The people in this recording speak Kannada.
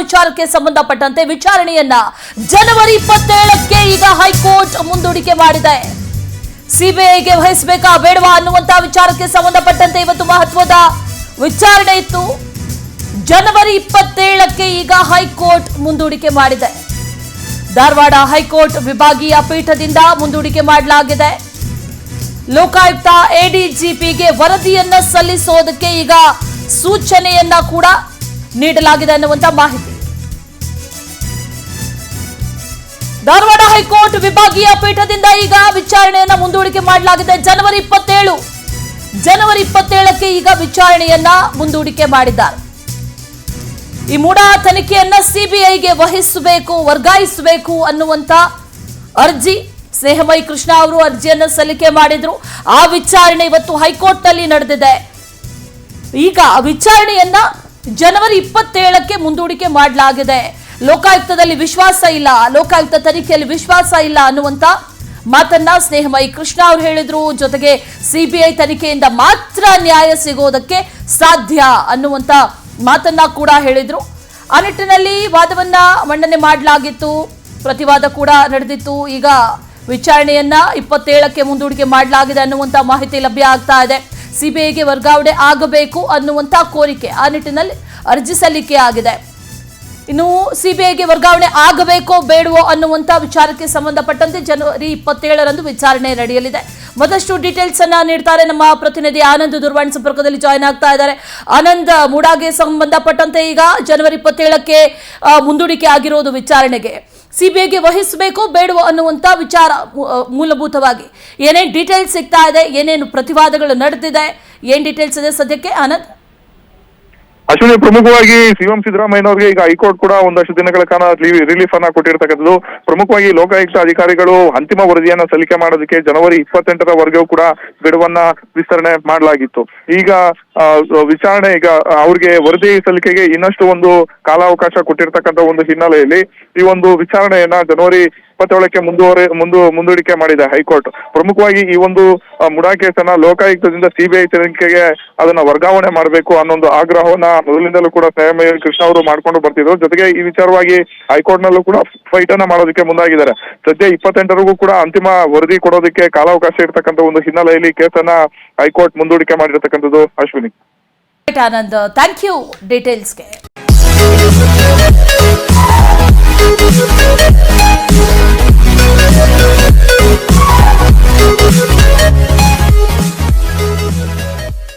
ವಿಚಾರಕ್ಕೆ ಸಂಬಂಧಪಟ್ಟಂತೆ ವಿಚಾರಣೆಯನ್ನ ಜನವರಿ 27ಕ್ಕೆ ಈಗ ಹೈಕೋರ್ಟ್ ಮುಂದೂಡಿಕೆ ಮಾಡಿದೆ. ಸಿಬಿಐಗೆ ವಹಿಸಬೇಕಾ ಬೇಡವಾ ಅನ್ನುವಂತಹ ವಿಚಾರಕ್ಕೆ ಸಂಬಂಧಪಟ್ಟಂತೆ ಇವತ್ತು ಮಹತ್ವದ ವಿಚಾರಣೆ ಇತ್ತು. ಜನವರಿ 27ಕ್ಕೆ ಈಗ ಹೈಕೋರ್ಟ್ ಮುಂದೂಡಿಕೆ ಮಾಡಿದೆ. ಧಾರವಾಡ ಹೈಕೋರ್ಟ್ ವಿಭಾಗೀಯ ಪೀಠದಿಂದ ಮುಂದೂಡಿಕೆ ಮಾಡಲಾಗಿದೆ. ಲೋಕಾಯುಕ್ತ ಎಡಿಜಿಪಿಗೆ ವರದಿಯನ್ನ ಸಲ್ಲಿಸೋದಕ್ಕೆ ಈಗ ಸೂಚನೆಯನ್ನ ಕೂಡ ನೀಡಲಾಗಿದೆ ಅನ್ನುವಂತ ಮಾಹಿತಿ. ಧಾರವಾಡ ಹೈಕೋರ್ಟ್ ವಿಭಾಗೀಯ ಪೀಠದಿಂದ ಈಗ ವಿಚಾರಣೆಯನ್ನ ಮುಂದೂಡಿಕೆ ಮಾಡಲಾಗಿದೆ. ಜನವರಿ 27ಕ್ಕೆ ಈಗ ವಿಚಾರಣೆಯನ್ನ ಮುಂದೂಡಿಕೆ ಮಾಡಿದ್ದಾರೆ. ಈ ಮೂಡಾ ತನಿಖೆಯನ್ನ ಸಿಬಿಐಗೆ ವಹಿಸಬೇಕು, ವರ್ಗಾಯಿಸಬೇಕು ಅನ್ನುವಂತ ಅರ್ಜಿ ಸ್ನೇಹಮಯಿ ಕೃಷ್ಣ ಅವರು ಅರ್ಜಿಯನ್ನು ಸಲ್ಲಿಕೆ ಮಾಡಿದ್ರು. ಆ ವಿಚಾರಣೆ ಇವತ್ತು ಹೈಕೋರ್ಟ್ ನಲ್ಲಿ ನಡೆದಿದೆ. ಈಗ ವಿಚಾರಣೆಯನ್ನ ಜನವರಿ 27ಕ್ಕೆ ಮುಂದೂಡಿಕೆ ಮಾಡಲಾಗಿದೆ. ಲೋಕಾಯುಕ್ತದಲ್ಲಿ ವಿಶ್ವಾಸ ಇಲ್ಲ, ಲೋಕಾಯುಕ್ತ ತನಿಖೆಯಲ್ಲಿ ವಿಶ್ವಾಸ ಇಲ್ಲ ಅನ್ನುವಂತ ಮಾತನ್ನ ಸ್ನೇಹಮಯಿ ಕೃಷ್ಣ ಅವರು ಹೇಳಿದ್ರು. ಜೊತೆಗೆ ಸಿಬಿಐ ತನಿಖೆಯಿಂದ ಮಾತ್ರ ನ್ಯಾಯ ಸಿಗೋದಕ್ಕೆ ಸಾಧ್ಯ ಅನ್ನುವಂತ ಮಾತನ್ನ ಕೂಡ ಹೇಳಿದ್ರು. ಆ ನಿಟ್ಟಿನಲ್ಲಿ ವಾದವನ್ನ ಮಂಡನೆ ಮಾಡಲಾಗಿತ್ತು, ಪ್ರತಿವಾದ ಕೂಡ ನಡೆದಿತ್ತು. ಈಗ ವಿಚಾರಣೆಯನ್ನ 27ಕ್ಕೆ ಮುಂದೂಡಿಕೆ ಮಾಡಲಾಗಿದೆ ಅನ್ನುವಂತ ಮಾಹಿತಿ ಲಭ್ಯ ಆಗ್ತಾ ಇದೆ. ಸಿಬಿಐಗೆ ವರ್ಗಾವಣೆ ಆಗಬೇಕು ಅನ್ನುವಂತ ಕೋರಿಕೆ, ಆ ನಿಟ್ಟಿನಲ್ಲಿ ಅರ್ಜಿ ಸಲ್ಲಿಕೆ ಆಗಿದೆ. ಇನ್ನು ಸಿಬಿಐಗೆ ವರ್ಗಾವಣೆ ಆಗಬೇಕೋ ಬೇಡವೋ ಅನ್ನುವಂತ ವಿಚಾರಕ್ಕೆ ಸಂಬಂಧಪಟ್ಟಂತೆ ಜನವರಿ 27ರಂದು ವಿಚಾರಣೆ ನಡೆಯಲಿದೆ. ಮತ್ತಷ್ಟು ಡೀಟೇಲ್ಸ್ ಅನ್ನ ನೀಡ್ತಾರೆ ನಮ್ಮ ಪ್ರತಿನಿಧಿ ಆನಂದ್. ದೂರವಾಣಿ ಸಂಪರ್ಕದಲ್ಲಿ ಜಾಯ್ನ್ ಆಗ್ತಾ ಇದ್ದಾರೆ. ಆನಂದ್, ಮೂಡಾಗೆ ಸಂಬಂಧಪಟ್ಟಂತೆ ಈಗ ಜನವರಿ 27ಕ್ಕೆ ಮುಂದೂಡಿಕೆ ಆಗಿರೋದು ವಿಚಾರಣೆಗೆ. ಸಿಬಿಐಗೆ ವಹಿಸಬೇಕೋ ಬೇಡವೋ ಅನ್ನುವಂತ ವಿಚಾರ ಮೂಲಭೂತವಾಗಿ ಏನೇನು ಡೀಟೇಲ್ಸ್ ಸಿಗ್ತಾ ಇದೆ, ಏನೇನು ಪ್ರತಿವಾದಗಳು ನಡೆದಿದೆ, ಏನ್ ಡೀಟೇಲ್ಸ್ ಇದೆ ಸದ್ಯಕ್ಕೆ ಆನಂದ್? ಅಶ್ವಿನಿ, ಪ್ರಮುಖವಾಗಿ ಸಿಎಂ ಸಿದ್ದರಾಮಯ್ಯನವರಿಗೆ ಈಗ ಹೈಕೋರ್ಟ್ ಕೂಡ ಒಂದಷ್ಟು ದಿನಗಳ ಕಾಲ ರಿಲೀಫ್ ಅನ್ನ ಕೊಟ್ಟಿರ್ತಕ್ಕಂಥದ್ದು. ಪ್ರಮುಖವಾಗಿ ಲೋಕಾಯುಕ್ತ ಅಧಿಕಾರಿಗಳು ಅಂತಿಮ ವರದಿಯನ್ನ ಸಲ್ಲಿಕೆ ಮಾಡೋದಕ್ಕೆ ಜನವರಿ 28ರವರೆಗೂ ಕೂಡ ಬಿಡುವನ್ನ ವಿಸ್ತರಣೆ ಮಾಡಲಾಗಿತ್ತು. ಈಗ ವಿಚಾರಣೆ ಈಗ ಅವ್ರಿಗೆ ವರದಿ ಸಲ್ಲಿಕೆಗೆ ಇನ್ನಷ್ಟು ಒಂದು ಕಾಲಾವಕಾಶ ಕೊಟ್ಟಿರ್ತಕ್ಕಂಥ ಒಂದು ಹಿನ್ನೆಲೆಯಲ್ಲಿ ಈ ಒಂದು ವಿಚಾರಣೆಯನ್ನ ಜನವರಿ 27ಕ್ಕೆ ಮುಂದೂಡಿಕೆ ಮಾಡಿದೆ ಹೈಕೋರ್ಟ್. ಪ್ರಮುಖವಾಗಿ ಈ ಒಂದು ಮುಡಾ ಕೇಸನ್ನ ಲೋಕಾಯುಕ್ತದಿಂದ ಸಿಬಿಐ ತನಿಖೆಗೆ ಅದನ್ನ ವರ್ಗಾವಣೆ ಮಾಡಬೇಕು ಅನ್ನೋ ಒಂದು ಆಗ್ರಹವನ್ನ ಮೊದಲಿಂದಲೂ ಕೂಡ ಸ್ನೇಹಮಯಿ ಕೃಷ್ಣ ಅವರು ಮಾಡ್ಕೊಂಡು ಬರ್ತಿದ್ರು. ಜೊತೆಗೆ ಈ ವಿಚಾರವಾಗಿ ಹೈಕೋರ್ಟ್ ನಲ್ಲೂ ಕೂಡ ಫೈಟ್ ಅನ್ನ ಮಾಡೋದಕ್ಕೆ ಮುಂದಾಗಿದ್ದಾರೆ. ಸದ್ಯ 28ರವರೆಗೂ ಕೂಡ ಅಂತಿಮ ವರದಿ ಕೊಡೋದಕ್ಕೆ ಕಾಲಾವಕಾಶ ಇರ್ತಕ್ಕಂಥ ಒಂದು ಹಿನ್ನೆಲೆಯಲ್ಲಿ ಕೇಸನ್ನ ಹೈಕೋರ್ಟ್ ಮುಂದೂಡಿಕೆ ಮಾಡಿರ್ತಕ್ಕಂಥದ್ದು. Ashwini, Anand, thank you ಡೀಟೇಲ್ಸ್ಗೆ.